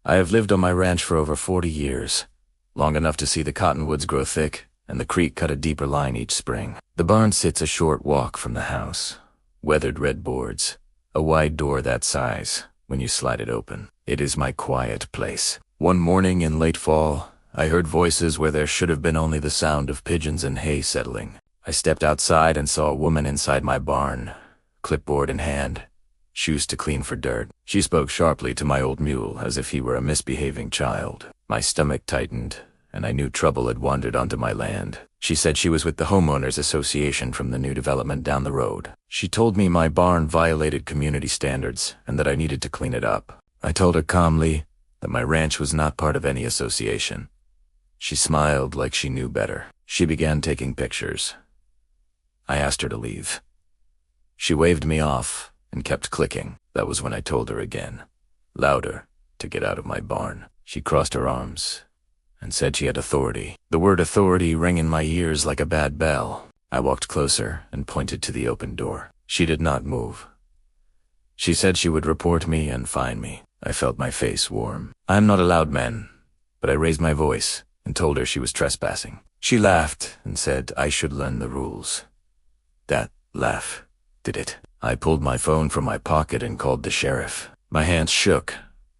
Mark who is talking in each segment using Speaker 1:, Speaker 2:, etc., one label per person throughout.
Speaker 1: I have lived on my ranch for over 40 years, long enough to see the cottonwoods grow thick and the creek cut a deeper line each spring. The barn sits a short walk from the house. Weathered red boards, a wide door that size when you slide it open. It is my quiet place. One morning in late fall, I heard voices where there should have been only the sound of pigeons and hay settling. I stepped outside and saw a woman inside my barn, clipboard in hand, shoes to clean for dirt. She spoke sharply to my old mule as if he were a misbehaving child. My stomach tightened, and I knew trouble had wandered onto my land. She said she was with the homeowners association from the new development down the road. She told me my barn violated community standards and that I needed to clean it up. I told her calmly that my ranch was not part of any association. She smiled like she knew better. She began taking pictures. I asked her to leave. She waved me off and kept clicking. That was when I told her again, louder, to get out of my barn. She crossed her arms and said she had authority. The word authority rang in my ears like a bad bell. I walked closer and pointed to the open door. She did not move. She said she would report me and fine me. I felt my face warm. I am not a loud man, but I raised my voice and told her she was trespassing. She laughed and said I should learn the rules. That laugh did it. I pulled my phone from my pocket and called the sheriff. My hands shook,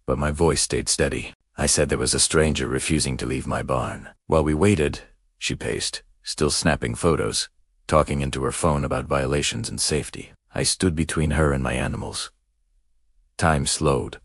Speaker 1: but my voice stayed steady. I said there was a stranger refusing to leave my barn. While we waited, she paced, still snapping photos, talking into her phone about violations and safety. I stood between her and my animals. Time slowed.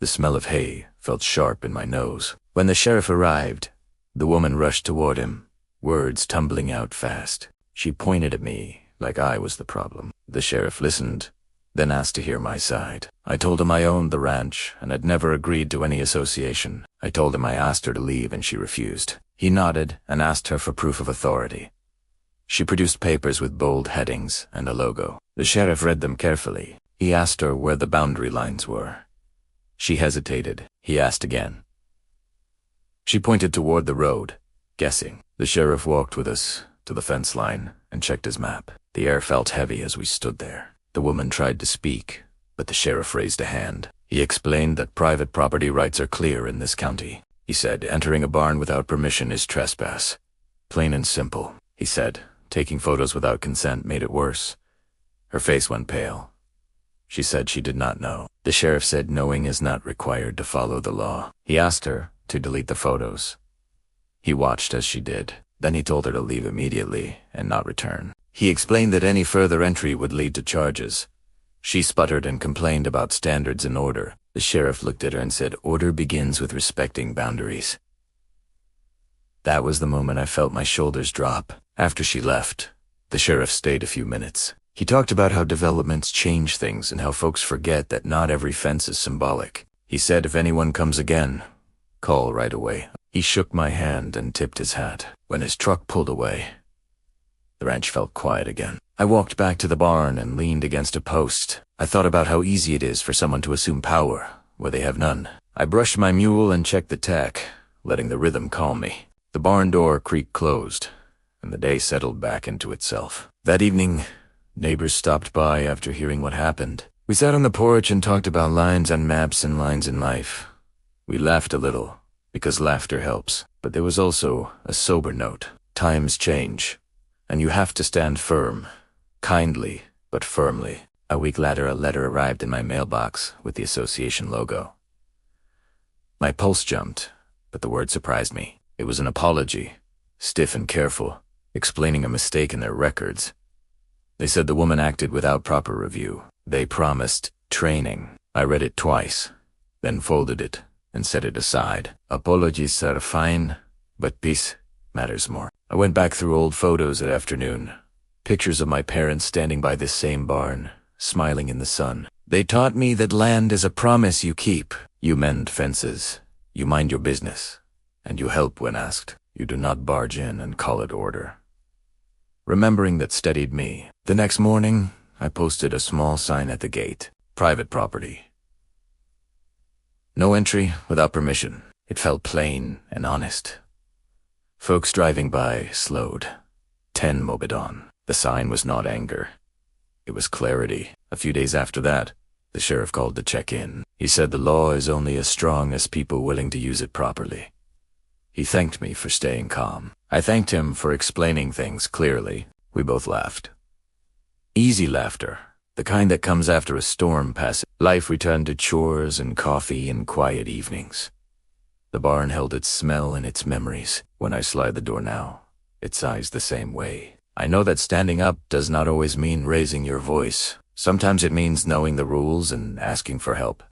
Speaker 1: The smell of hay felt sharp in my nose. When the sheriff arrived, the woman rushed toward him, words tumbling out fast. She pointed at me like I was the problem. The sheriff listened, then asked to hear my side. I told him I owned the ranch and had never agreed to any association. I told him I asked her to leave and she refused. He nodded and asked her for proof of authority. She produced papers with bold headings and a logo. The sheriff read them carefully. He asked her where the boundary lines were. She hesitated. He asked again. She pointed toward the road, guessing. The sheriff walked with us to the fence line and checked his map. The air felt heavy as we stood there. The woman tried to speak, but the sheriff raised a hand. He explained that private property rights are clear in this county. He said entering a barn without permission is trespass. Plain and simple, he said. Taking photos without consent made it worse. Her face went pale. She said she did not know. The sheriff said knowing is not required to follow the law. He asked her to delete the photos. He watched as she did. Then he told her to leave immediately and not return. He explained that any further entry would lead to charges. She sputtered and complained about standards and order. The sheriff looked at her and said, "Order begins with respecting boundaries." That was the moment I felt my shoulders drop. After she left, the sheriff stayed a few minutes. He talked about how developments change things and how folks forget that not every fence is symbolic. He said if anyone comes again, call right away. He shook my hand and tipped his hat. When his truck pulled away, the ranch felt quiet again. I walked back to the barn and leaned against a post. I thought about how easy it is for someone to assume power where they have none. I brushed my mule and checked the tack, letting the rhythm calm me. The barn door creaked closed, and the day settled back into itself. That evening, neighbors stopped by after hearing what happened. We sat on the porch and talked about lines on maps and lines in life. We laughed a little, because laughter helps. But there was also a sober note. Times change, and you have to stand firm, kindly, but firmly. A week later, a letter arrived in my mailbox with the association logo. My pulse jumped, but the word surprised me. It was an apology, stiff and careful, explaining a mistake in their records. They said the woman acted without proper review. They promised training. I read it twice, then folded it and set it aside. Apologies are fine, but peace matters more. I went back through old photos that afternoon. Pictures of my parents standing by this same barn, smiling in the sun. They taught me that land is a promise you keep. You mend fences, you mind your business, and you help when asked. You do not barge in and call it order. Remembering that steadied me. The next morning, I posted a small sign at the gate. Private property. No entry without permission. It felt plain and honest. Folks driving by slowed. 10 mowed on. The sign was not anger. It was clarity. A few days after that, The sheriff called to check in. He said the law is only as strong as people willing to use it properly. He thanked me for staying calm. I thanked him for explaining things clearly. We both laughed. Easy laughter, the kind that comes after a storm passes. Life returned to chores and coffee and quiet evenings. The barn held its smell and its memories. When I slide the door now, it sighs the same way. I know that standing up does not always mean raising your voice. Sometimes it means knowing the rules and asking for help.